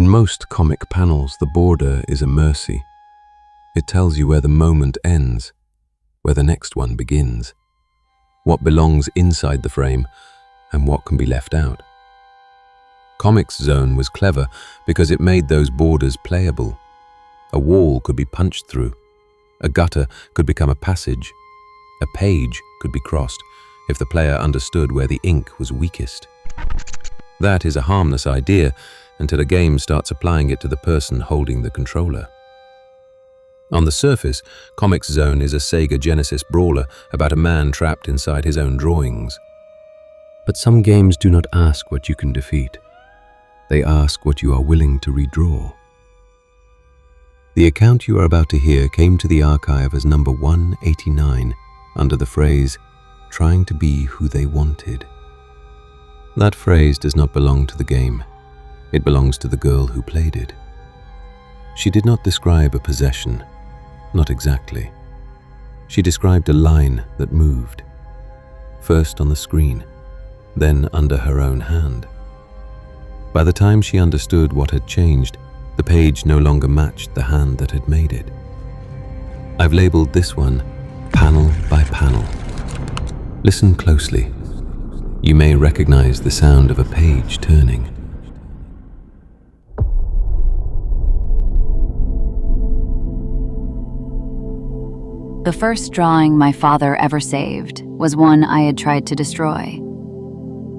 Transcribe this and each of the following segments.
On most comic panels, the border is a mercy. It tells you where the moment ends, where the next one begins, what belongs inside the frame, and what can be left out. Comix Zone was clever because it made those borders playable. A wall could be punched through, a gutter could become a passage, a page could be crossed if the player understood where the ink was weakest. That is a harmless idea until a game starts applying it to the person holding the controller. On the surface, Comix Zone is a Sega Genesis brawler about a man trapped inside his own drawings. But some games do not ask what you can defeat. They ask what you are willing to redraw. The account you are about to hear came to the archive as number 189 under the phrase, "trying to be who they wanted." That phrase does not belong to the game. It belongs to the girl who played it. She did not describe a possession, not exactly. She described a line that moved, first on the screen, then under her own hand. By the time she understood what had changed, the page no longer matched the hand that had made it. I've labeled this one panel by panel. Listen closely. You may recognize the sound of a page turning. The first drawing my father ever saved was one I had tried to destroy.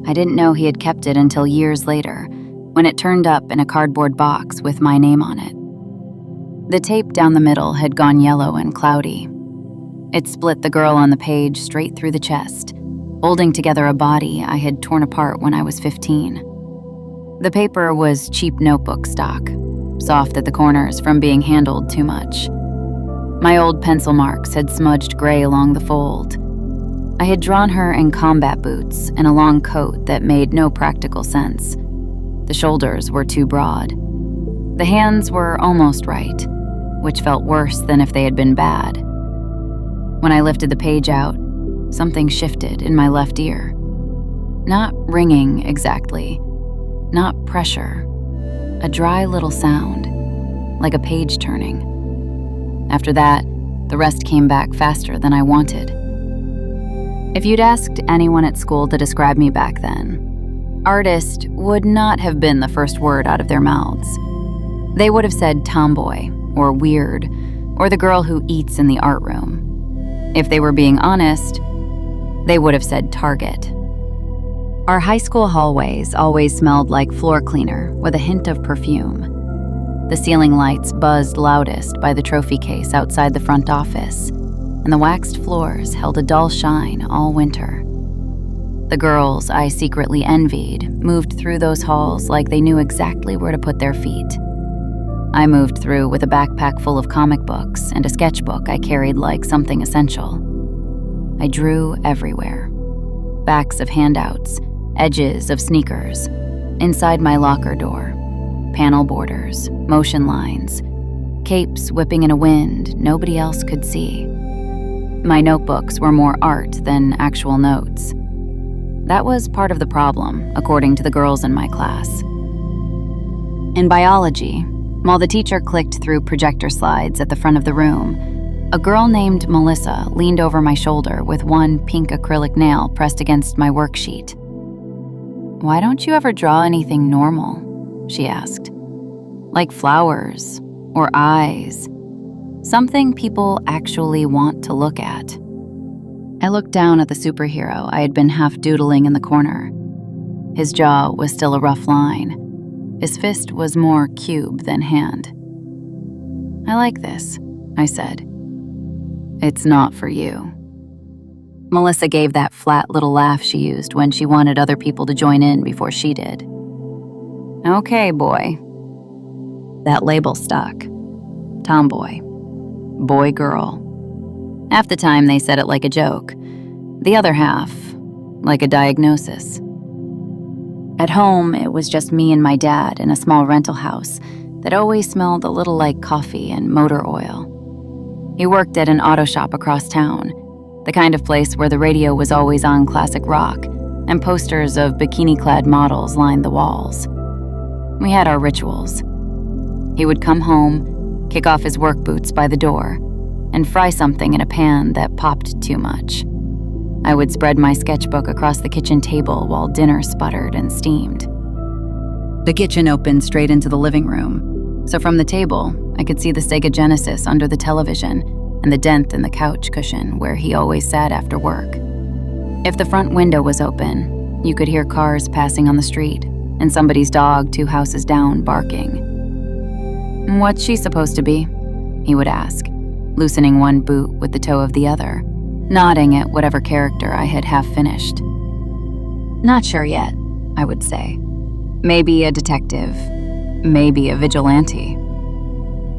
I didn't know he had kept it until years later, when it turned up in a cardboard box with my name on it. The tape down the middle had gone yellow and cloudy. It split the girl on the page straight through the chest, holding together a body I had torn apart when I was 15. The paper was cheap notebook stock, soft at the corners from being handled too much. My old pencil marks had smudged gray along the fold. I had drawn her in combat boots and a long coat that made no practical sense. The shoulders were too broad. The hands were almost right, which felt worse than if they had been bad. When I lifted the page out, something shifted in my left ear. Not ringing exactly, not pressure, a dry little sound, like a page turning. After that, the rest came back faster than I wanted. If you'd asked anyone at school to describe me back then, artist would not have been the first word out of their mouths. They would have said tomboy, or weird, or the girl who eats in the art room. If they were being honest, they would have said target. Our high school hallways always smelled like floor cleaner with a hint of perfume. The ceiling lights buzzed loudest by the trophy case outside the front office, and the waxed floors held a dull shine all winter. The girls I secretly envied moved through those halls like they knew exactly where to put their feet. I moved through with a backpack full of comic books and a sketchbook I carried like something essential. I drew everywhere. Backs of handouts, edges of sneakers, inside my locker door, panel borders, motion lines, capes whipping in a wind nobody else could see. My notebooks were more art than actual notes. That was part of the problem, according to the girls in my class. In biology, while the teacher clicked through projector slides at the front of the room, a girl named Melissa leaned over my shoulder with one pink acrylic nail pressed against my worksheet. "Why don't you ever draw anything normal?" she asked. "Like flowers or eyes. Something people actually want to look at." I looked down at the superhero I had been half doodling in the corner. His jaw was still a rough line. His fist was more cube than hand. "I like this," I said. "It's not for you." Melissa gave that flat little laugh she used when she wanted other people to join in before she did. "Okay, boy." That label stuck. Tomboy. Boy-girl. Half the time they said it like a joke. The other half, like a diagnosis. At home, it was just me and my dad in a small rental house that always smelled a little like coffee and motor oil. He worked at an auto shop across town, the kind of place where the radio was always on classic rock and posters of bikini-clad models lined the walls. We had our rituals, He would come home, kick off his work boots by the door, and fry something in a pan that popped too much. I would spread my sketchbook across the kitchen table while dinner sputtered and steamed. The kitchen opened straight into the living room, so from the table, I could see the Sega Genesis under the television and the dent in the couch cushion where he always sat after work. If the front window was open, you could hear cars passing on the street and somebody's dog 2 houses down barking. "What's she supposed to be?" he would ask, loosening one boot with the toe of the other, nodding at whatever character I had half finished. "Not sure yet," I would say. "Maybe a detective, maybe a vigilante."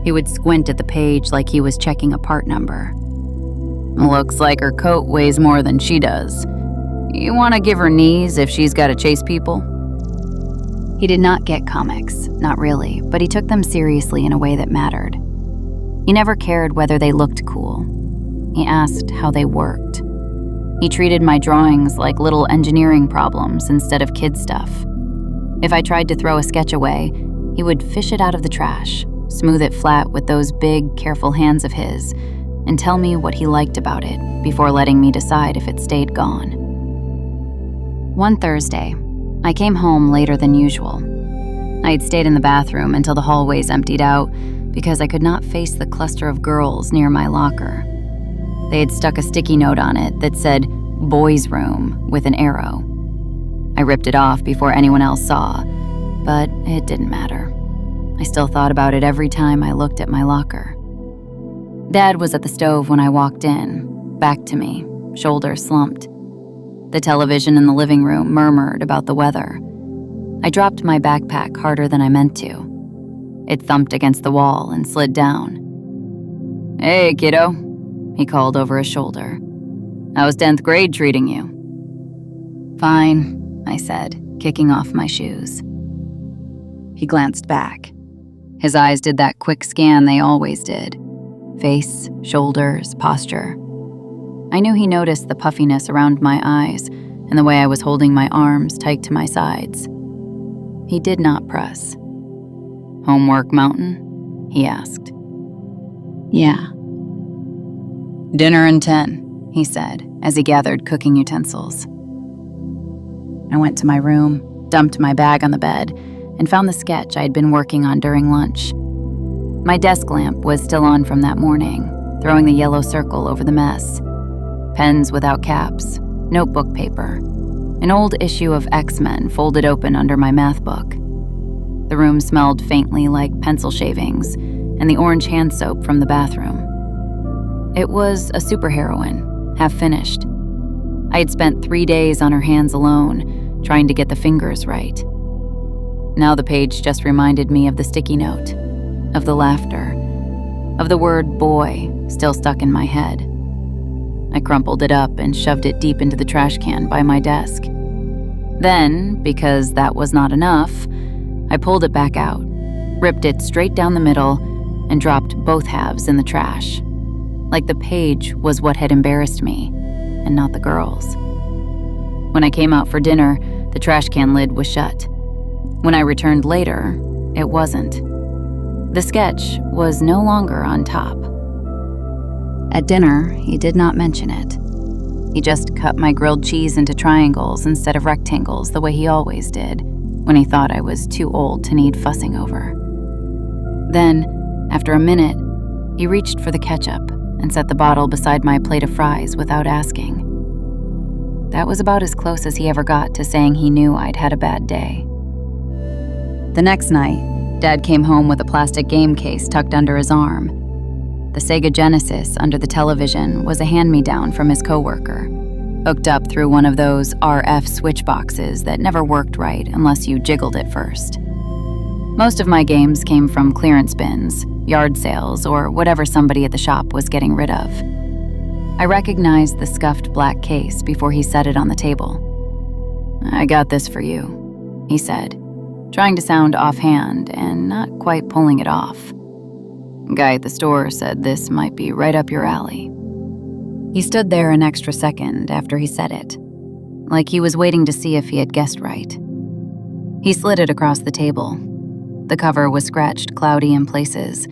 He would squint at the page like he was checking a part number. "Looks like her coat weighs more than she does. You want to give her knees if she's got to chase people?" He did not get comics, not really, but he took them seriously in a way that mattered. He never cared whether they looked cool. He asked how they worked. He treated my drawings like little engineering problems instead of kid stuff. If I tried to throw a sketch away, he would fish it out of the trash, smooth it flat with those big, careful hands of his, and tell me what he liked about it before letting me decide if it stayed gone. One Thursday, I came home later than usual. I had stayed in the bathroom until the hallways emptied out because I could not face the cluster of girls near my locker. They had stuck a sticky note on it that said, "Boys' Room," with an arrow. I ripped it off before anyone else saw, but it didn't matter. I still thought about it every time I looked at my locker. Dad was at the stove when I walked in, back to me, shoulders slumped. The television in the living room murmured about the weather. I dropped my backpack harder than I meant to. It thumped against the wall and slid down. "Hey, kiddo," he called over his shoulder. "How's 10th grade treating you?" "Fine," I said, kicking off my shoes. He glanced back. His eyes did that quick scan they always did. Face, shoulders, posture. I knew he noticed the puffiness around my eyes and the way I was holding my arms tight to my sides. He did not press. "Homework mountain?" he asked. "Yeah." "Dinner in 10, he said as he gathered cooking utensils. I went to my room, dumped my bag on the bed, and found the sketch I had been working on during lunch. My desk lamp was still on from that morning, throwing the yellow circle over the mess. Pens without caps, notebook paper, an old issue of X-Men folded open under my math book. The room smelled faintly like pencil shavings and the orange hand soap from the bathroom. It was a superheroine, half finished. I had spent 3 days on her hands alone, trying to get the fingers right. Now the page just reminded me of the sticky note, of the laughter, of the word boy still stuck in my head. I crumpled it up and shoved it deep into the trash can by my desk. Then, because that was not enough, I pulled it back out, ripped it straight down the middle, and dropped both halves in the trash. Like the page was what had embarrassed me, and not the girls. When I came out for dinner, the trash can lid was shut. When I returned later, it wasn't. The sketch was no longer on top. At dinner, he did not mention it. He just cut my grilled cheese into triangles instead of rectangles the way he always did, when he thought I was too old to need fussing over. Then, after a minute, he reached for the ketchup and set the bottle beside my plate of fries without asking. That was about as close as he ever got to saying he knew I'd had a bad day. The next night, Dad came home with a plastic game case tucked under his arm. The Sega Genesis under the television was a hand-me-down from his coworker, hooked up through one of those RF switch boxes that never worked right unless you jiggled it first. Most of my games came from clearance bins, yard sales, or whatever somebody at the shop was getting rid of. I recognized the scuffed black case before he set it on the table. "I got this for you," he said, trying to sound offhand and not quite pulling it off. "Guy at the store said this might be right up your alley." He stood there an extra second after he said it, like he was waiting to see if he had guessed right. He slid it across the table. The cover was scratched cloudy in places,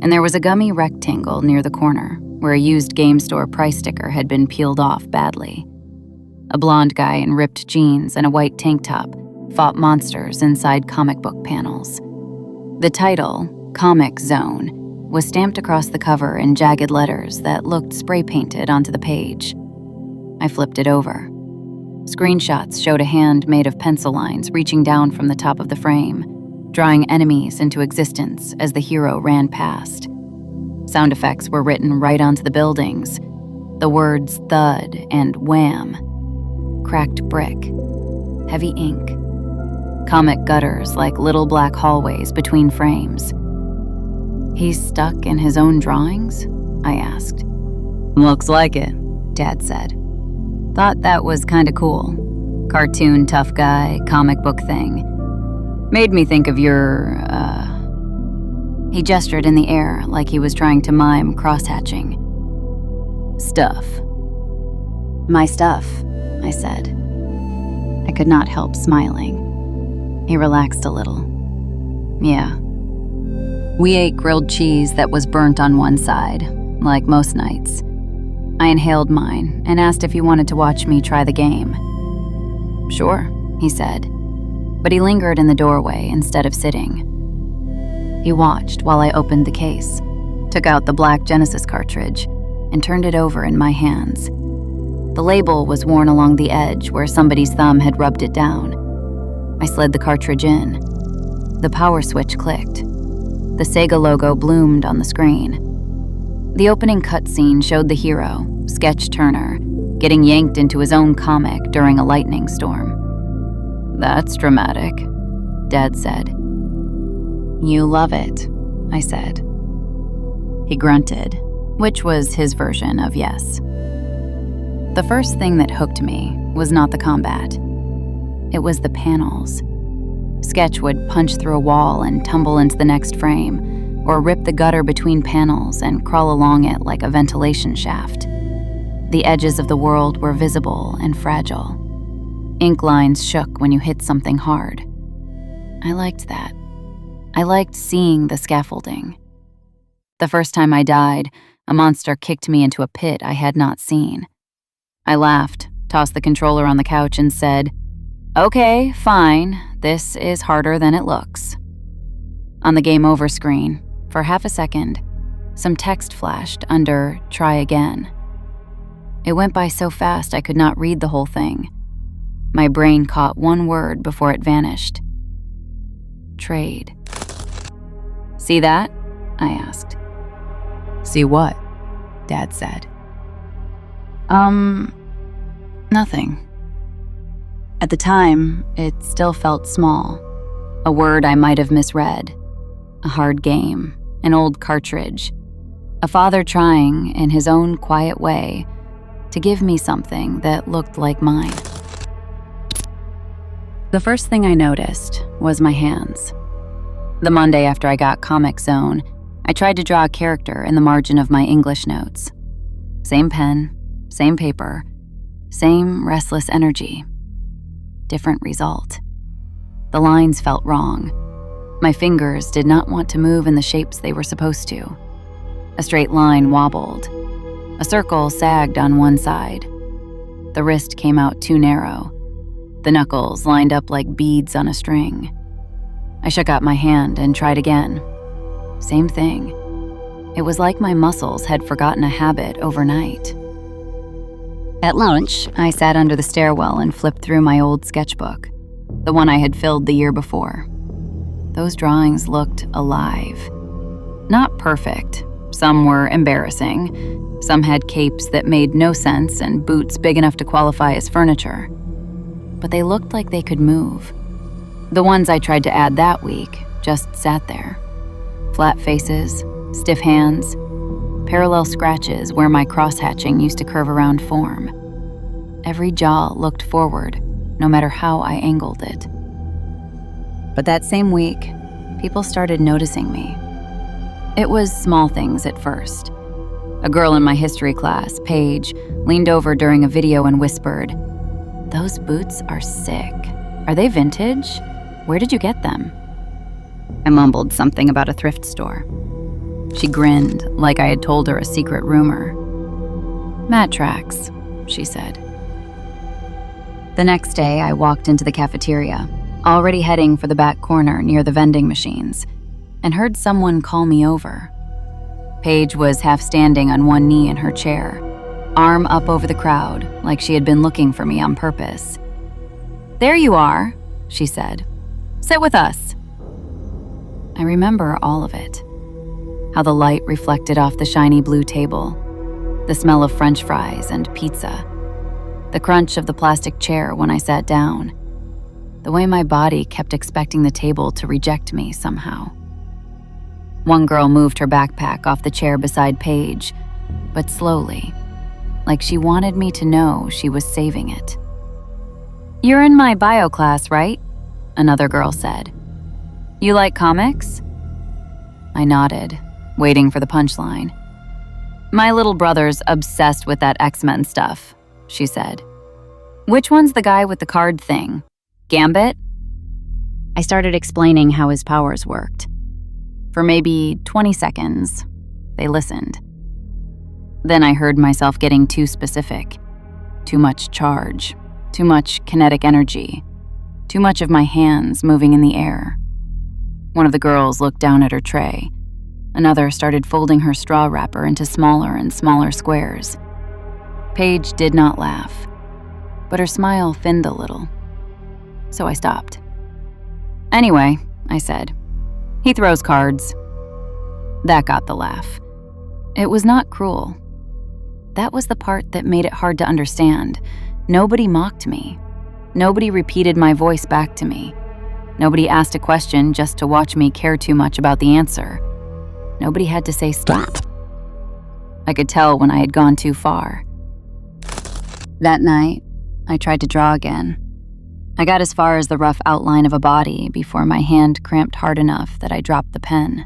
and there was a gummy rectangle near the corner where a used game store price sticker had been peeled off badly. A blonde guy in ripped jeans and a white tank top fought monsters inside comic book panels. The title, Comix Zone, was stamped across the cover in jagged letters that looked spray-painted onto the page. I flipped it over. Screenshots showed a hand made of pencil lines reaching down from the top of the frame, drawing enemies into existence as the hero ran past. Sound effects were written right onto the buildings. The words thud and wham. Cracked brick. Heavy ink. Comic gutters like little black hallways between frames. "He's stuck in his own drawings?" I asked. "Looks like it," Dad said. "Thought that was kinda cool. Cartoon tough guy, comic book thing. Made me think of your, He gestured in the air like he was trying to mime crosshatching. "Stuff." "My stuff," I said. I could not help smiling. He relaxed a little. "Yeah." We ate grilled cheese that was burnt on one side, like most nights. I inhaled mine and asked if he wanted to watch me try the game. "Sure," he said, but he lingered in the doorway instead of sitting. He watched while I opened the case, took out the black Genesis cartridge, and turned it over in my hands. The label was worn along the edge where somebody's thumb had rubbed it down. I slid the cartridge in. The power switch clicked. The Sega logo bloomed on the screen. The opening cutscene showed the hero, Sketch Turner, getting yanked into his own comic during a lightning storm. "That's dramatic," Dad said. "You love it," I said. He grunted, which was his version of yes. The first thing that hooked me was not the combat. It was the panels. Sketch would punch through a wall and tumble into the next frame, or rip the gutter between panels and crawl along it like a ventilation shaft. The edges of the world were visible and fragile. Ink lines shook when you hit something hard. I liked that. I liked seeing the scaffolding. The first time I died, a monster kicked me into a pit I had not seen. I laughed, tossed the controller on the couch, and said, "Okay, fine, this is harder than it looks." On the game over screen, for half a second, some text flashed under "Try again." It went by so fast I could not read the whole thing. My brain caught one word before it vanished. Trade. "See that?" I asked. "See what?" Dad said. Nothing. At the time, it still felt small. A word I might have misread. A hard game, an old cartridge. A father trying, in his own quiet way, to give me something that looked like mine. The first thing I noticed was my hands. The Monday after I got Comix Zone, I tried to draw a character in the margin of my English notes. Same pen, same paper, same restless energy. Different result. The lines felt wrong. My fingers did not want to move in the shapes they were supposed to. A straight line wobbled. A circle sagged on one side. The wrist came out too narrow. The knuckles lined up like beads on a string. I shook out my hand and tried again. Same thing. It was like my muscles had forgotten a habit overnight. At lunch, I sat under the stairwell and flipped through my old sketchbook, the one I had filled the year before. Those drawings looked alive. Not perfect. Some were embarrassing. Some had capes that made no sense and boots big enough to qualify as furniture. But they looked like they could move. The ones I tried to add that week just sat there. Flat faces, stiff hands, parallel scratches where my crosshatching used to curve around form. Every jaw looked forward, no matter how I angled it. But that same week, people started noticing me. It was small things at first. A girl in my history class, Paige, leaned over during a video and whispered, "Those boots are sick. Are they vintage? Where did you get them?" I mumbled something about a thrift store. She grinned like I had told her a secret rumor. "Mat tracks," she said. The next day, I walked into the cafeteria, already heading for the back corner near the vending machines, and heard someone call me over. Paige was half standing on one knee in her chair, arm up over the crowd, like she had been looking for me on purpose. "There you are," she said. "Sit with us." I remember all of it. How the light reflected off the shiny blue table, the smell of French fries and pizza, the crunch of the plastic chair when I sat down, the way my body kept expecting the table to reject me somehow. One girl moved her backpack off the chair beside Paige, but slowly, like she wanted me to know she was saving it. "You're in my bio class, right?" another girl said. "You like comics?" I nodded, waiting for the punchline. "My little brother's obsessed with that X-Men stuff," she said. "Which one's the guy with the card thing? Gambit?" I started explaining how his powers worked. For maybe 20 seconds, they listened. Then I heard myself getting too specific. Too much charge, too much kinetic energy, too much of my hands moving in the air. One of the girls looked down at her tray. Another started folding her straw wrapper into smaller and smaller squares. Paige did not laugh, but her smile thinned a little. So I stopped. "Anyway," I said, "he throws cards." That got the laugh. It was not cruel. That was the part that made it hard to understand. Nobody mocked me. Nobody repeated my voice back to me. Nobody asked a question just to watch me care too much about the answer. Nobody had to say stop. I could tell when I had gone too far. That night, I tried to draw again. I got as far as the rough outline of a body before my hand cramped hard enough that I dropped the pen.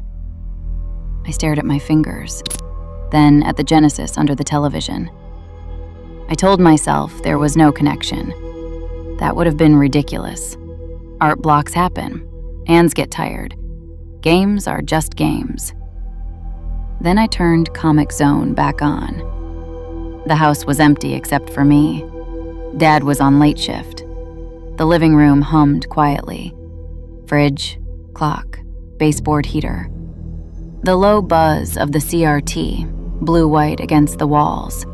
I stared at my fingers, then at the Genesis under the television. I told myself there was no connection. That would have been ridiculous. Art blocks happen. Hands get tired. Games are just games. Then I turned Comix Zone back on. The house was empty except for me. Dad was on late shift. The living room hummed quietly. Fridge, clock, baseboard heater. The low buzz of the CRT, blue-white against the walls.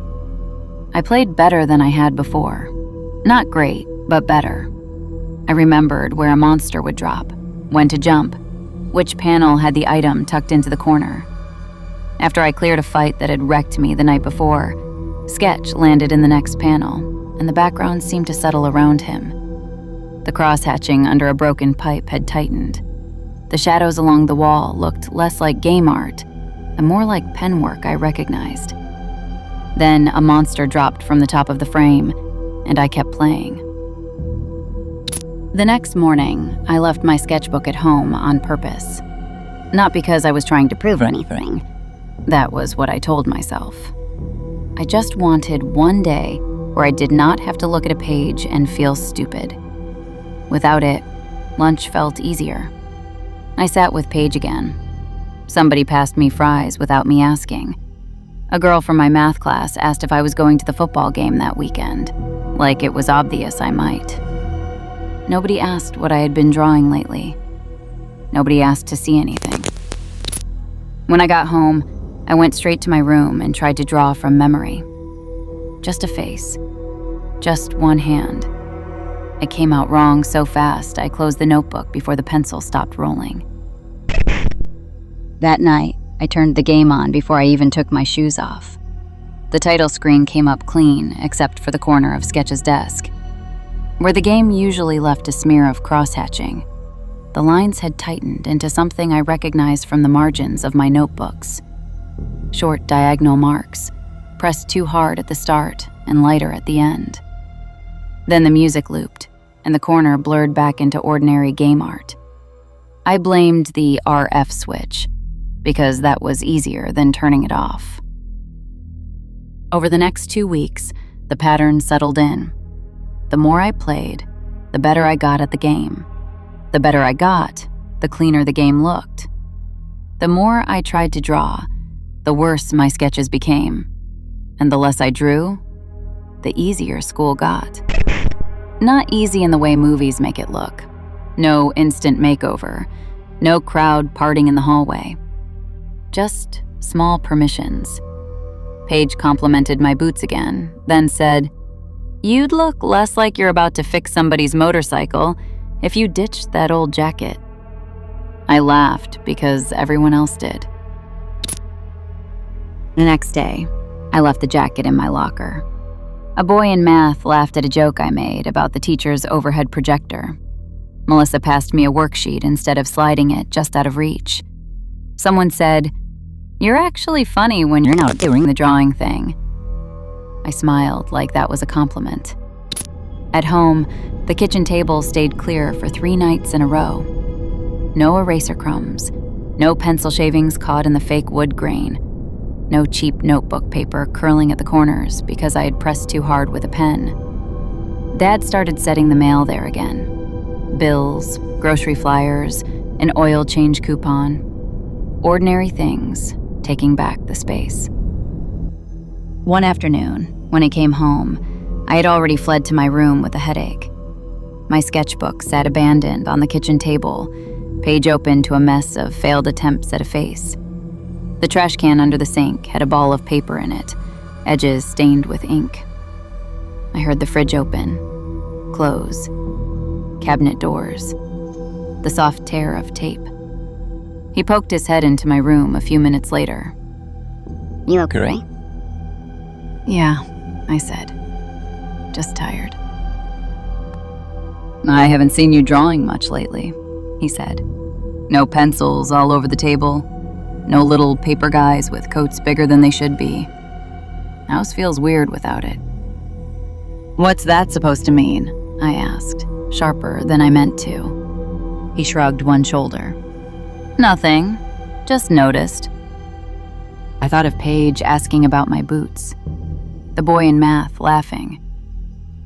I played better than I had before. Not great, but better. I remembered where a monster would drop, when to jump, which panel had the item tucked into the corner. After I cleared a fight that had wrecked me the night before, Sketch landed in the next panel, and the background seemed to settle around him. The cross-hatching under a broken pipe had tightened. The shadows along the wall looked less like game art and more like penwork I recognized. Then a monster dropped from the top of the frame, and I kept playing. The next morning, I left my sketchbook at home on purpose. Not because I was trying to prove anything. That was what I told myself. I just wanted one day where I did not have to look at a page and feel stupid. Without it, lunch felt easier. I sat with Paige again. Somebody passed me fries without me asking. A girl from my math class asked if I was going to the football game that weekend, like it was obvious I might. Nobody asked what I had been drawing lately. Nobody asked to see anything. When I got home, I went straight to my room and tried to draw from memory. Just a face. Just one hand. It came out wrong so fast I closed the notebook before the pencil stopped rolling. That night, I turned the game on before I even took my shoes off. The title screen came up clean, except for the corner of Sketch's desk. Where the game usually left a smear of cross-hatching, the lines had tightened into something I recognized from the margins of my notebooks. Short diagonal marks, pressed too hard at the start and lighter at the end. Then the music looped, and the corner blurred back into ordinary game art. I blamed the RF switch, because that was easier than turning it off. Over the next 2 weeks, the pattern settled in. The more I played, the better I got at the game. The better I got, the cleaner the game looked. The more I tried to draw, the worse my sketches became, and the less I drew, the easier school got. Not easy in the way movies make it look. No instant makeover, no crowd parting in the hallway. Just small permissions. Paige complimented my boots again, then said, "You'd look less like you're about to fix somebody's motorcycle if you ditched that old jacket." I laughed because everyone else did. The next day, I left the jacket in my locker. A boy in math laughed at a joke I made about the teacher's overhead projector. Melissa passed me a worksheet instead of sliding it just out of reach. Someone said, "You're actually funny when you're not doing the drawing thing." I smiled like that was a compliment. At home, the kitchen table stayed clear for 3 nights in a row. No eraser crumbs, no pencil shavings caught in the fake wood grain, no cheap notebook paper curling at the corners because I had pressed too hard with a pen. Dad started setting the mail there again. Bills, grocery flyers, an oil change coupon. Ordinary things, taking back the space. One afternoon, when I came home, I had already fled to my room with a headache. My sketchbook sat abandoned on the kitchen table, page open to a mess of failed attempts at a face. The trash can under the sink had a ball of paper in it, edges stained with ink. I heard the fridge open, close, cabinet doors, the soft tear of tape. He poked his head into my room a few minutes later. "You okay?" "Yeah," I said. "Just tired." "I haven't seen you drawing much lately," he said. "No pencils all over the table. No little paper guys with coats bigger than they should be. House feels weird without it." "What's that supposed to mean?" I asked, sharper than I meant to. He shrugged one shoulder. "Nothing. Just noticed." I thought of Paige asking about my boots. The boy in math laughing.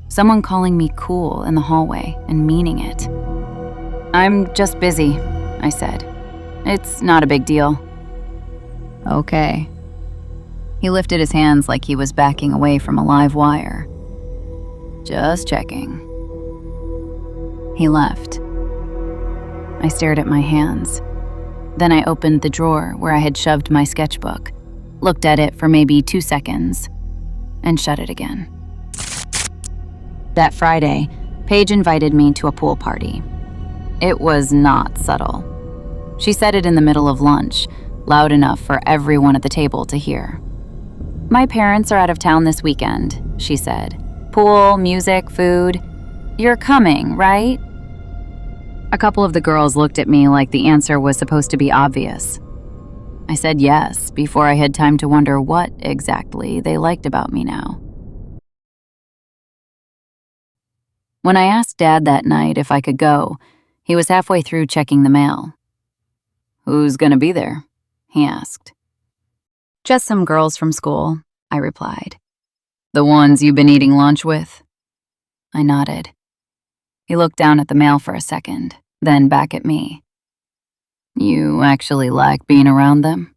Someone calling me cool in the hallway and meaning it. "I'm just busy," I said. "It's not a big deal." "Okay." He lifted his hands like he was backing away from a live wire. "Just checking." He left. I stared at my hands. Then I opened the drawer where I had shoved my sketchbook, looked at it for maybe 2 seconds, and shut it again. That Friday, Paige invited me to a pool party. It was not subtle. She said it in the middle of lunch, loud enough for everyone at the table to hear. "My parents are out of town this weekend," she said. "Pool, music, food. You're coming, right?" A couple of the girls looked at me like the answer was supposed to be obvious. I said yes before I had time to wonder what exactly they liked about me now. When I asked Dad that night if I could go, he was halfway through checking the mail. "Who's gonna be there?" he asked. "Just some girls from school," I replied. "The ones you've been eating lunch with?" I nodded. He looked down at the mail for a second, then back at me. "You actually like being around them?"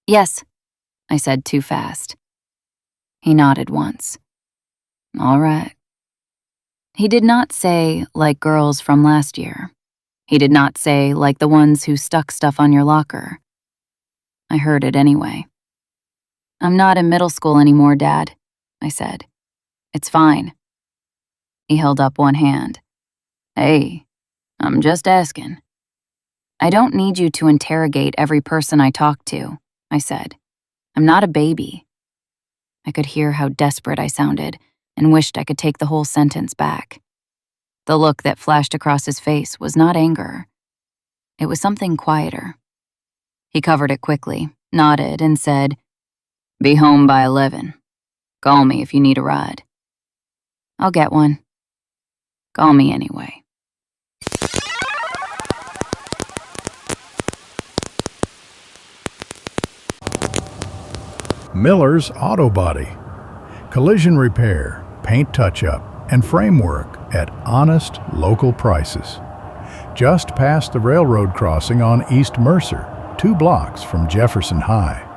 "Yes," I said too fast. He nodded once. "All right." He did not say, like girls from last year. He did not say, like the ones who stuck stuff on your locker. I heard it anyway. "I'm not in middle school anymore, Dad," I said. "It's fine." He held up one hand. "Hey, I'm just asking." "I don't need you to interrogate every person I talk to," I said. "I'm not a baby." I could hear how desperate I sounded and wished I could take the whole sentence back. The look that flashed across his face was not anger. It was something quieter. He covered it quickly, nodded, and said, "Be home by 11. Call me if you need a ride." "I'll get one." "Call me anyway." Miller's Auto Body. Collision repair, paint touch-up, and framework at honest local prices. just past the railroad crossing on East Mercer, 2 blocks from Jefferson High.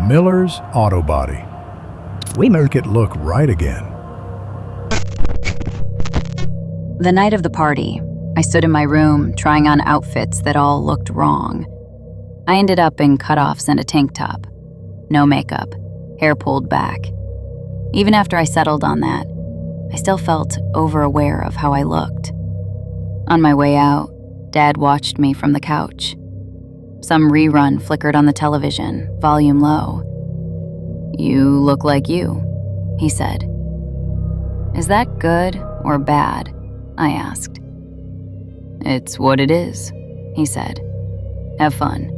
Miller's Auto Body. We make it look right again. The night of the party, I stood in my room trying on outfits that all looked wrong. I ended up in cutoffs and a tank top. No makeup, hair pulled back. Even after I settled on that, I still felt over-aware of how I looked. On my way out, Dad watched me from the couch. Some rerun flickered on the television, volume low. "You look like you," he said. "Is that good or bad?" I asked. "It's what it is," he said. "Have fun.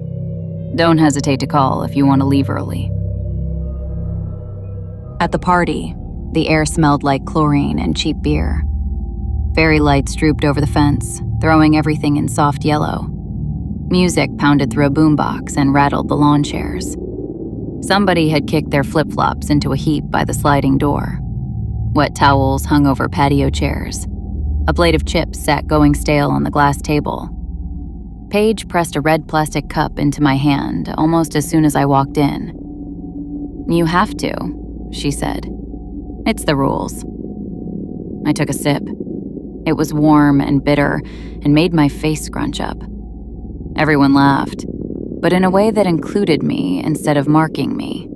Don't hesitate to call if you want to leave early." At the party, the air smelled like chlorine and cheap beer. Fairy lights drooped over the fence, throwing everything in soft yellow. Music pounded through a boombox and rattled the lawn chairs. Somebody had kicked their flip-flops into a heap by the sliding door. Wet towels hung over patio chairs. A plate of chips sat going stale on the glass table. Paige pressed a red plastic cup into my hand almost as soon as I walked in. "You have to," she said. "It's the rules." I took a sip. It was warm and bitter and made my face scrunch up. Everyone laughed, but in a way that included me instead of marking me.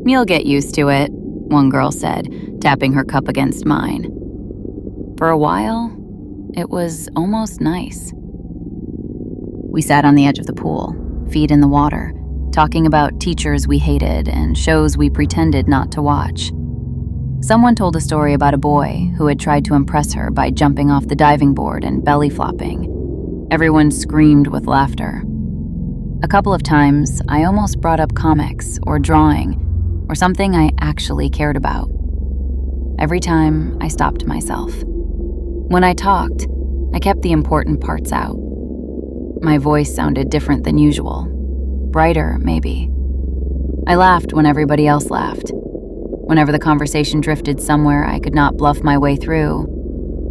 "You'll get used to it," one girl said, tapping her cup against mine. For a while, it was almost nice. We sat on the edge of the pool, feet in the water, talking about teachers we hated and shows we pretended not to watch. Someone told a story about a boy who had tried to impress her by jumping off the diving board and belly flopping. Everyone screamed with laughter. A couple of times, I almost brought up comics or drawing or something I actually cared about. Every time, I stopped myself. When I talked, I kept the important parts out. My voice sounded different than usual. Brighter, maybe. I laughed when everybody else laughed. Whenever the conversation drifted somewhere I could not bluff my way through,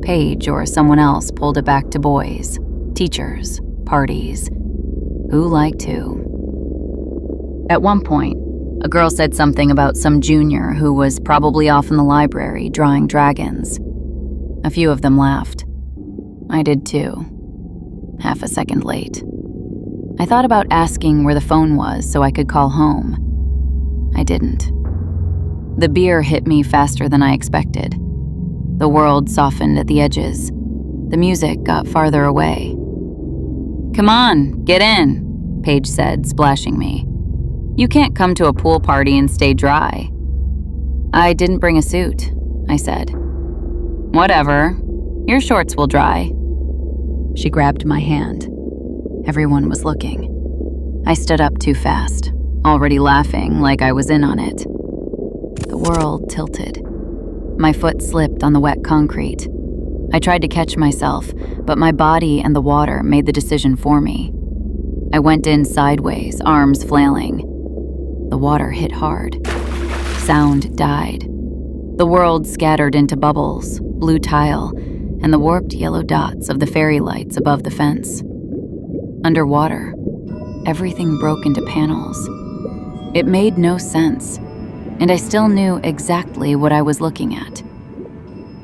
Paige or someone else pulled it back to boys, teachers, parties. Who liked who? At one point, a girl said something about some junior who was probably off in the library drawing dragons. A few of them laughed. I did too. Half a second late. I thought about asking where the phone was so I could call home. I didn't. The beer hit me faster than I expected. The world softened at the edges. The music got farther away. "Come on, get in," Paige said, splashing me. "You can't come to a pool party and stay dry." "I didn't bring a suit," I said. "Whatever. Your shorts will dry." She grabbed my hand. Everyone was looking. I stood up too fast, already laughing like I was in on it. The world tilted. My foot slipped on the wet concrete. I tried to catch myself, but my body and the water made the decision for me. I went in sideways, arms flailing. The water hit hard. Sound died. The world scattered into bubbles, blue tile, and the warped yellow dots of the fairy lights above the fence. Underwater, everything broke into panels. It made no sense, and I still knew exactly what I was looking at.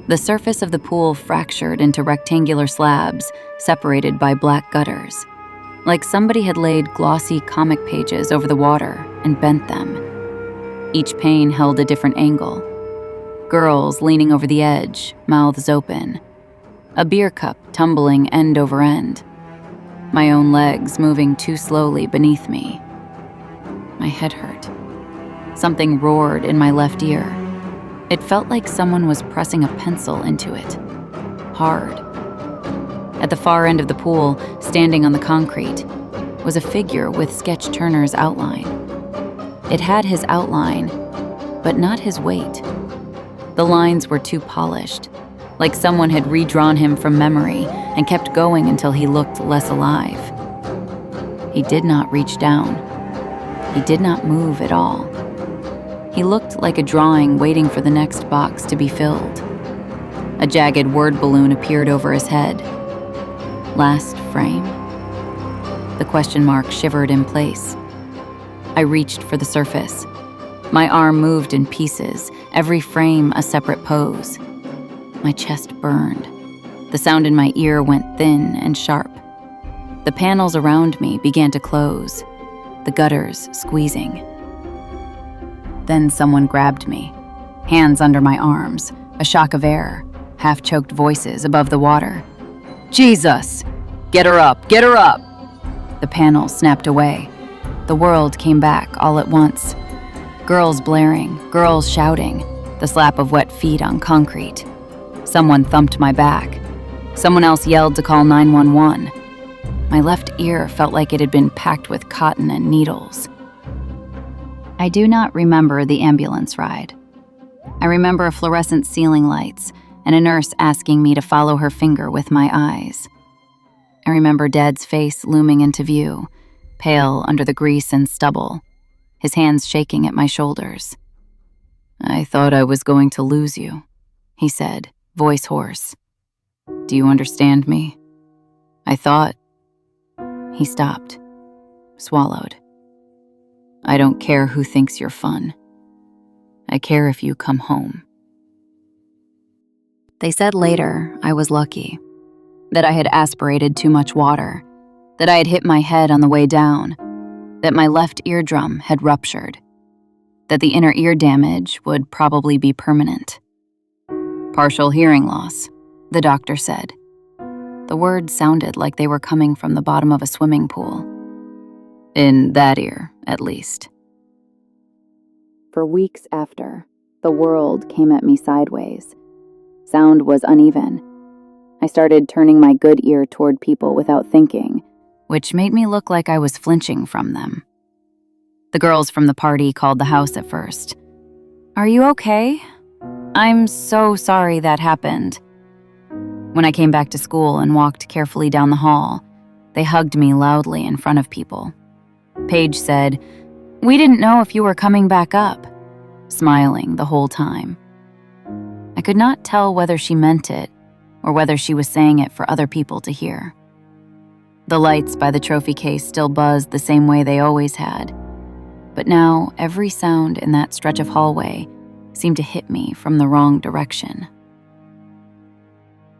The surface of the pool fractured into rectangular slabs, separated by black gutters, like somebody had laid glossy comic pages over the water and bent them. Each pane held a different angle. Girls leaning over the edge, mouths open. A beer cup tumbling end over end. My own legs moving too slowly beneath me. My head hurt. Something roared in my left ear. It felt like someone was pressing a pencil into it. Hard. At the far end of the pool, standing on the concrete, was a figure with Sketch Turner's outline. It had his outline, but not his weight. The lines were too polished, like someone had redrawn him from memory and kept going until he looked less alive. He did not reach down. He did not move at all. He looked like a drawing waiting for the next box to be filled. A jagged word balloon appeared over his head. Last frame? The question mark shivered in place. I reached for the surface. My arm moved in pieces, every frame a separate pose. My chest burned. The sound in my ear went thin and sharp. The panels around me began to close, the gutters squeezing. Then someone grabbed me, hands under my arms, a shock of air, half-choked voices above the water. "Jesus! Get her up! Get her up!" The panels snapped away. The world came back all at once. Girls blaring, girls shouting, the slap of wet feet on concrete. Someone thumped my back. Someone else yelled to call 911. My left ear felt like it had been packed with cotton and needles. I do not remember the ambulance ride. I remember fluorescent ceiling lights and a nurse asking me to follow her finger with my eyes. I remember Dad's face looming into view, pale under the grease and stubble, his hands shaking at my shoulders. "I thought I was going to lose you," he said, voice hoarse. "Do you understand me? I thought..." He stopped, swallowed. "I don't care who thinks you're fun. I care if you come home." They said later I was lucky, that I had aspirated too much water, that I had hit my head on the way down, that my left eardrum had ruptured, that the inner ear damage would probably be permanent. "Partial hearing loss," the doctor said. The words sounded like they were coming from the bottom of a swimming pool. "In that ear, at least." For weeks after, the world came at me sideways. Sound was uneven. I started turning my good ear toward people without thinking, which made me look like I was flinching from them. The girls from the party called the house at first. "Are you okay? I'm so sorry that happened." When I came back to school and walked carefully down the hall, they hugged me loudly in front of people. Paige said, "We didn't know if you were coming back up," smiling the whole time. I could not tell whether she meant it or whether she was saying it for other people to hear. The lights by the trophy case still buzzed the same way they always had, but now every sound in that stretch of hallway seemed to hit me from the wrong direction.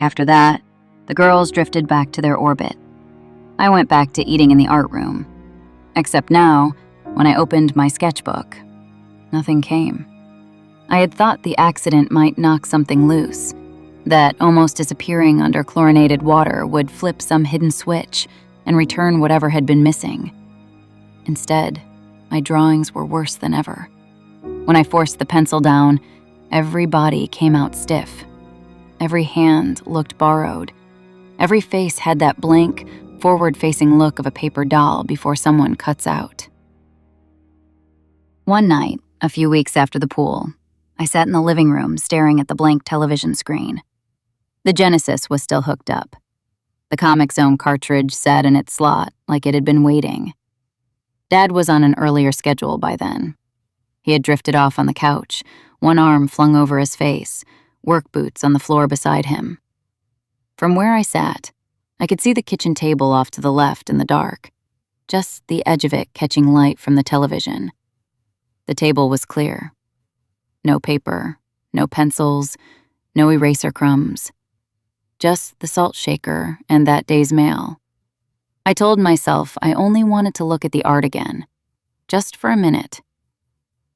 After that, the girls drifted back to their orbit. I went back to eating in the art room. Except now, when I opened my sketchbook, nothing came. I had thought the accident might knock something loose, that almost disappearing under chlorinated water would flip some hidden switch and return whatever had been missing. Instead, my drawings were worse than ever. When I forced the pencil down, every body came out stiff. Every hand looked borrowed. Every face had that blank, forward-facing look of a paper doll before someone cuts out. One night, a few weeks after the pool, I sat in the living room staring at the blank television screen. The Genesis was still hooked up. The Comix Zone cartridge sat in its slot like it had been waiting. Dad was on an earlier schedule by then. He had drifted off on the couch, one arm flung over his face, work boots on the floor beside him. From where I sat, I could see the kitchen table off to the left in the dark, just the edge of it catching light from the television. The table was clear. No paper, no pencils, no eraser crumbs. Just the salt shaker and that day's mail. I told myself I only wanted to look at the art again, just for a minute.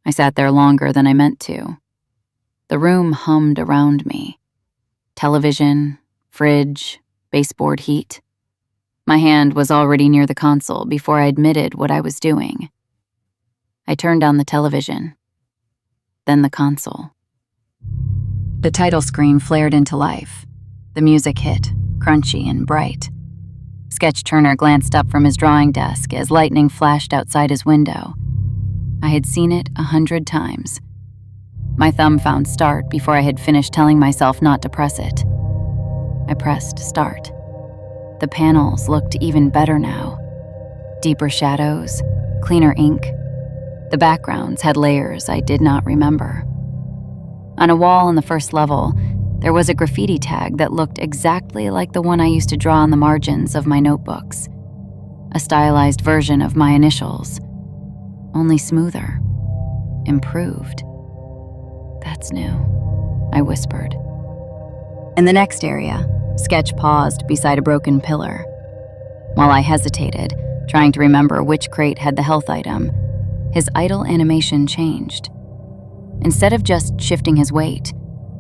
I sat there longer than I meant to. The room hummed around me. Television, fridge, baseboard heat. My hand was already near the console before I admitted what I was doing. I turned on the television, then the console. The title screen flared into life. The music hit, crunchy and bright. Sketch Turner glanced up from his drawing desk as lightning flashed outside his window. I had seen it 100 times. My thumb found start before I had finished telling myself not to press it. I pressed start. The panels looked even better now. Deeper shadows, cleaner ink. The backgrounds had layers I did not remember. On a wall on the first level, there was a graffiti tag that looked exactly like the one I used to draw on the margins of my notebooks. A stylized version of my initials, only smoother, improved. "That's new," I whispered. In the next area, Sketch paused beside a broken pillar. While I hesitated, trying to remember which crate had the health item, his idle animation changed. Instead of just shifting his weight,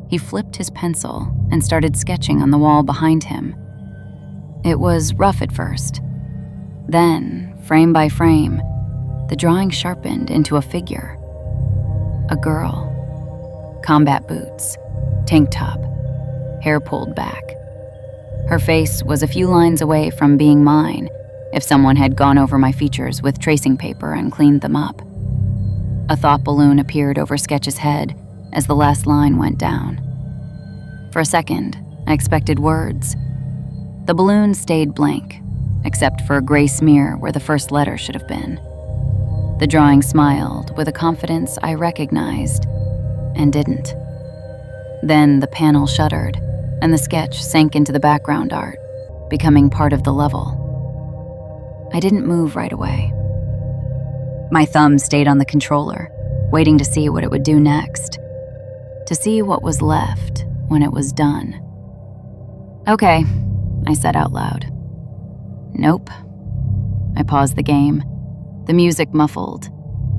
he flipped his pencil and started sketching on the wall behind him. It was rough at first. Then, frame by frame, the drawing sharpened into a figure. A girl. Combat boots, tank top, hair pulled back. Her face was a few lines away from being mine if someone had gone over my features with tracing paper and cleaned them up. A thought balloon appeared over Sketch's head as the last line went down. For a second, I expected words. The balloon stayed blank, except for a gray smear where the first letter should have been. The drawing smiled with a confidence I recognized and didn't. Then the panel shuttered, and the sketch sank into the background art, becoming part of the level. I didn't move right away. My thumb stayed on the controller, waiting to see what it would do next, to see what was left when it was done. "Okay," I said out loud. "Nope." I paused the game. The music muffled.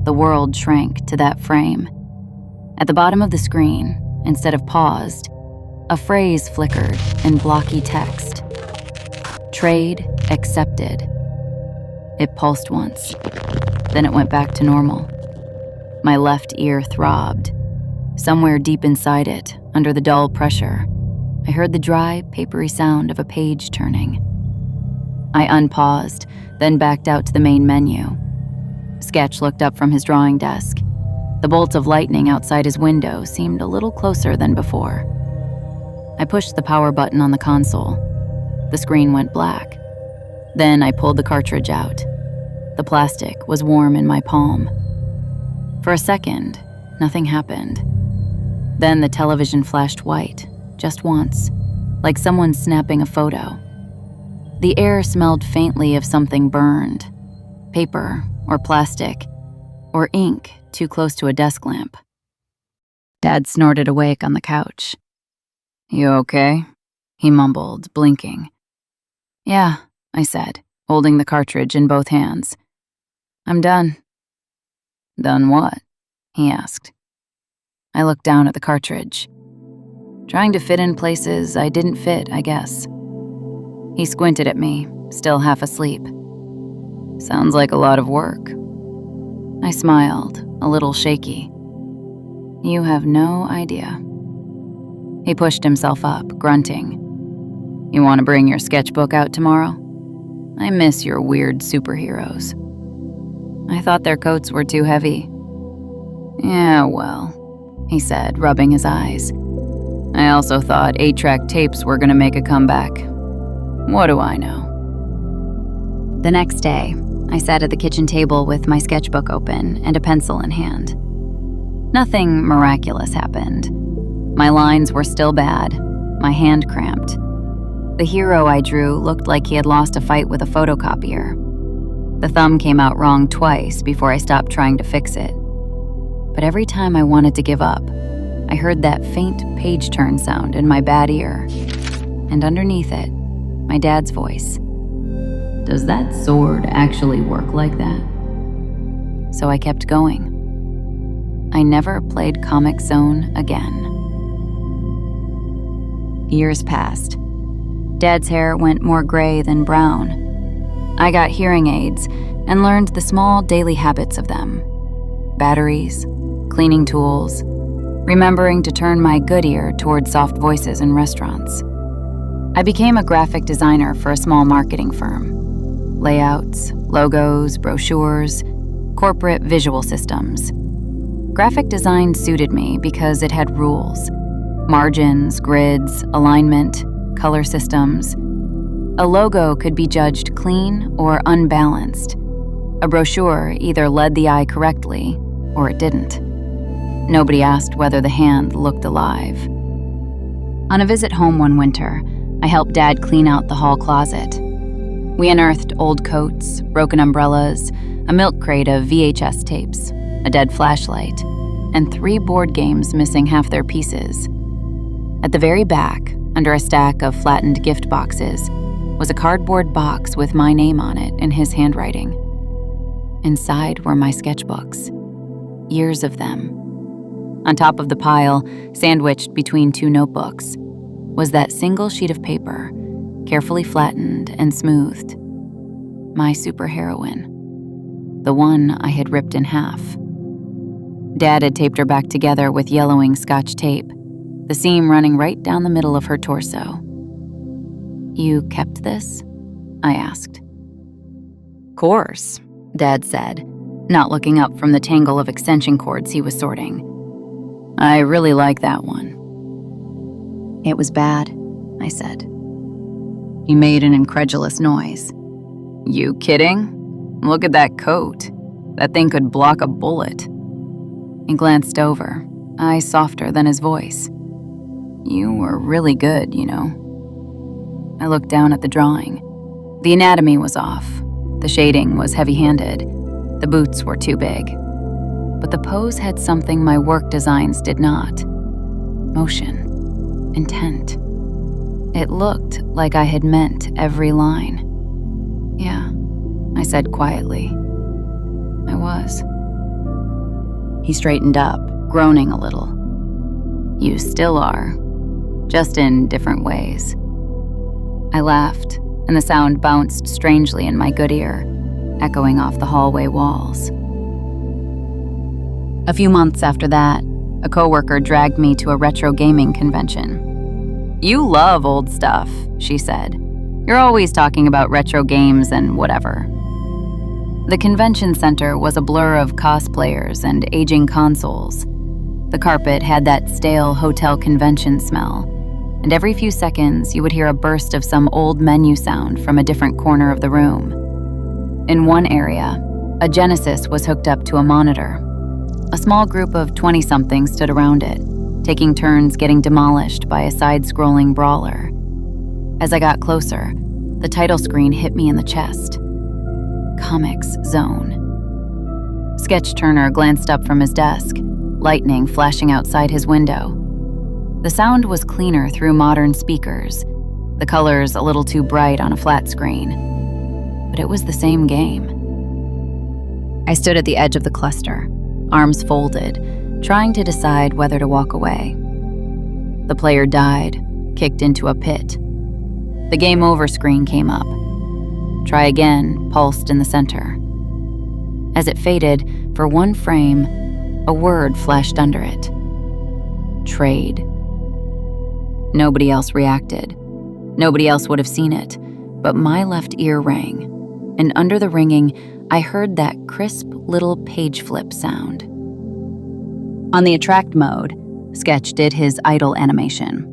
The world shrank to that frame. At the bottom of the screen, instead of paused, a phrase flickered in blocky text. "Trade accepted." It pulsed once. Then it went back to normal. My left ear throbbed. Somewhere deep inside it, under the dull pressure, I heard the dry, papery sound of a page turning. I unpaused, then backed out to the main menu. Sketch looked up from his drawing desk. The bolt of lightning outside his window seemed a little closer than before. I pushed the power button on the console. The screen went black. Then I pulled the cartridge out. The plastic was warm in my palm. For a second, nothing happened. Then the television flashed white, just once, like someone snapping a photo. The air smelled faintly of something burned, paper or plastic, or ink too close to a desk lamp. Dad snorted awake on the couch. "You okay?" he mumbled, blinking. "Yeah," I said, holding the cartridge in both hands. "I'm done." "Done what?" he asked. I looked down at the cartridge. Trying to fit in places I didn't fit, I guess. He squinted at me, still half asleep. "Sounds like a lot of work." I smiled, a little shaky. "You have no idea." He pushed himself up, grunting. "You want to bring your sketchbook out tomorrow? I miss your weird superheroes." I thought their coats were too heavy. "Yeah, well," he said, rubbing his eyes. "I also thought 8-track tapes were gonna make a comeback. What do I know?" The next day, I sat at the kitchen table with my sketchbook open and a pencil in hand. Nothing miraculous happened. My lines were still bad, my hand cramped. The hero I drew looked like he had lost a fight with a photocopier. The thumb came out wrong twice before I stopped trying to fix it. But every time I wanted to give up, I heard that faint page turn sound in my bad ear, and underneath it, my dad's voice. "Does that sword actually work like that?" So I kept going. I never played Comix Zone again. Years passed. Dad's hair went more gray than brown. I got hearing aids and learned the small daily habits of them. Batteries, cleaning tools, remembering to turn my good ear toward soft voices in restaurants. I became a graphic designer for a small marketing firm. Layouts, logos, brochures, corporate visual systems. Graphic design suited me because it had rules. Margins, grids, alignment, color systems. A logo could be judged clean or unbalanced. A brochure either led the eye correctly or it didn't. Nobody asked whether the hand looked alive. On a visit home one winter, I helped Dad clean out the hall closet. We unearthed old coats, broken umbrellas, a milk crate of VHS tapes, a dead flashlight, and 3 board games missing half their pieces. At the very back, under a stack of flattened gift boxes, was a cardboard box with my name on it in his handwriting. Inside were my sketchbooks, years of them. On top of the pile, sandwiched between 2 notebooks, was that single sheet of paper, carefully flattened and smoothed. My superheroine, the one I had ripped in half. Dad had taped her back together with yellowing Scotch tape, the seam running right down the middle of her torso. "You kept this?" I asked. "Course," Dad said, not looking up from the tangle of extension cords he was sorting. "I really like that one." "It was bad," I said. He made an incredulous noise. "You kidding? Look at that coat. That thing could block a bullet." He glanced over, eyes softer than his voice. "You were really good, you know." I looked down at the drawing. The anatomy was off. The shading was heavy-handed. The boots were too big. But the pose had something my work designs did not. Motion. Intent. It looked like I had meant every line. "Yeah," I said quietly. "I was." He straightened up, groaning a little. "You still are, just in different ways." I laughed, and the sound bounced strangely in my good ear, echoing off the hallway walls. A few months after that, a coworker dragged me to a retro gaming convention. "You love old stuff," she said. "You're always talking about retro games and whatever." The convention center was a blur of cosplayers and aging consoles. The carpet had that stale hotel convention smell, and every few seconds you would hear a burst of some old menu sound from a different corner of the room. In one area, a Genesis was hooked up to a monitor. A small group of 20-somethings stood around it, taking turns getting demolished by a side-scrolling brawler. As I got closer, the title screen hit me in the chest. Comix Zone. Sketch Turner glanced up from his desk, lightning flashing outside his window. The sound was cleaner through modern speakers, the colors a little too bright on a flat screen. But it was the same game. I stood at the edge of the cluster, arms folded, trying to decide whether to walk away. The player died, kicked into a pit. The game over screen came up. Try again pulsed in the center. As it faded, for one frame, a word flashed under it. Trade. Nobody else reacted. Nobody else would have seen it, but my left ear rang, and under the ringing, I heard that crisp little page flip sound. On the attract mode, Sketch did his idle animation.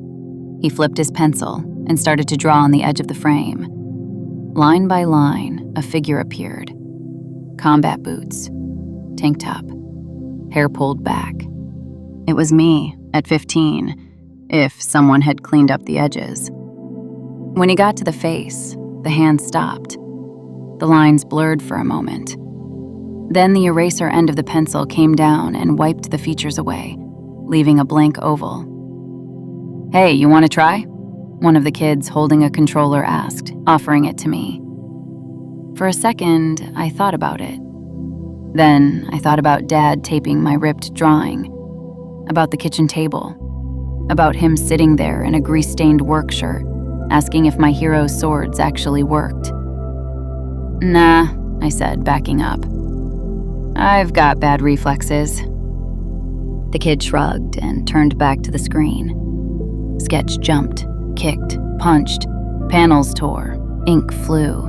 He flipped his pencil and started to draw on the edge of the frame. Line by line, a figure appeared. Combat boots, tank top, hair pulled back. It was me, at 15, if someone had cleaned up the edges. When he got to the face, the hand stopped. The lines blurred for a moment. Then the eraser end of the pencil came down and wiped the features away, leaving a blank oval. "Hey, you want to try?" One of the kids holding a controller asked, offering it to me. For a second, I thought about it. Then I thought about Dad taping my ripped drawing, about the kitchen table, about him sitting there in a grease-stained work shirt, asking if my hero's swords actually worked. "Nah," I said, backing up. "I've got bad reflexes." The kid shrugged and turned back to the screen. Sketch jumped, kicked, punched. Panels tore. Ink flew.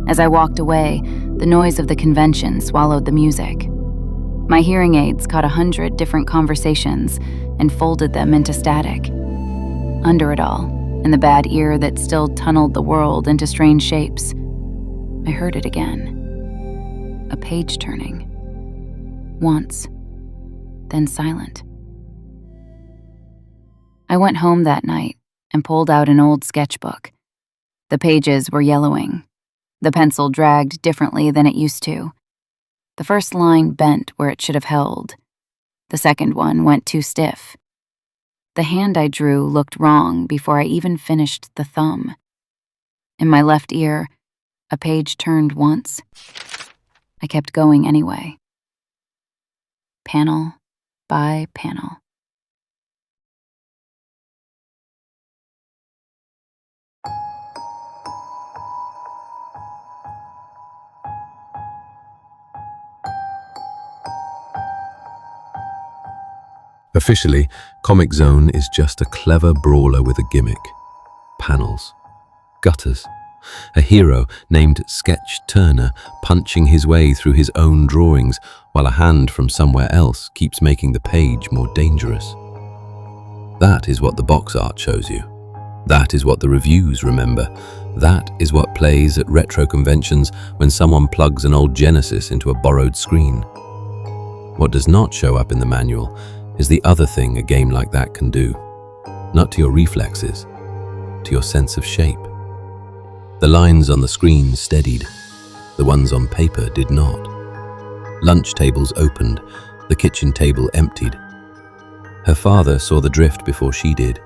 As I walked away, the noise of the convention swallowed the music. My hearing aids caught 100 different conversations and folded them into static. Under it all, in the bad ear that still tunneled the world into strange shapes, I heard it again. A page turning. Once, then silent. I went home that night and pulled out an old sketchbook. The pages were yellowing. The pencil dragged differently than it used to. The first line bent where it should have held. The second one went too stiff. The hand I drew looked wrong before I even finished the thumb. In my left ear, a page turned once. I kept going anyway. Panel by panel. Officially, Comix Zone is just a clever brawler with a gimmick. Panels. Gutters. A hero named Sketch Turner punching his way through his own drawings while a hand from somewhere else keeps making the page more dangerous. That is what the box art shows you. That is what the reviews remember. That is what plays at retro conventions when someone plugs an old Genesis into a borrowed screen. What does not show up in the manual is the other thing a game like that can do. Not to your reflexes, to your sense of shape. The lines on the screen steadied. The ones on paper did not. Lunch tables opened, the kitchen table emptied. Her father saw the drift before she did.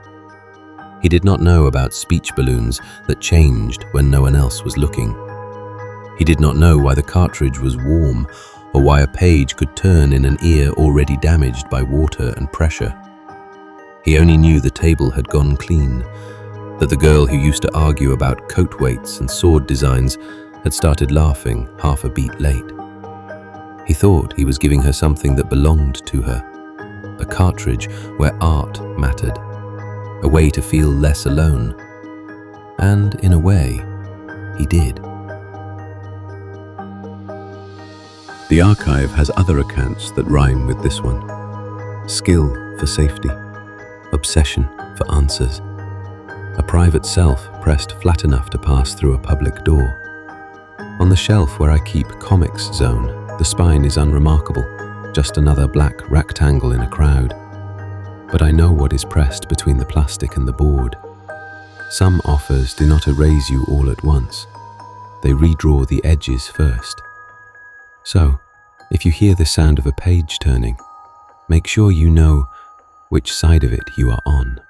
He did not know about speech balloons that changed when no one else was looking. He did not know why the cartridge was warm or why a page could turn in an ear already damaged by water and pressure. He only knew the table had gone clean, that the girl who used to argue about coat weights and sword designs had started laughing half a beat late. He thought he was giving her something that belonged to her, a cartridge where art mattered, a way to feel less alone. And in a way, he did. The archive has other accounts that rhyme with this one. Skill for safety, obsession for answers, a private self pressed flat enough to pass through a public door. On the shelf where I keep Comix Zone, the spine is unremarkable, just another black rectangle in a crowd. But I know what is pressed between the plastic and the board. Some offers do not erase you all at once. They redraw the edges first. So, if you hear the sound of a page turning, make sure you know which side of it you are on.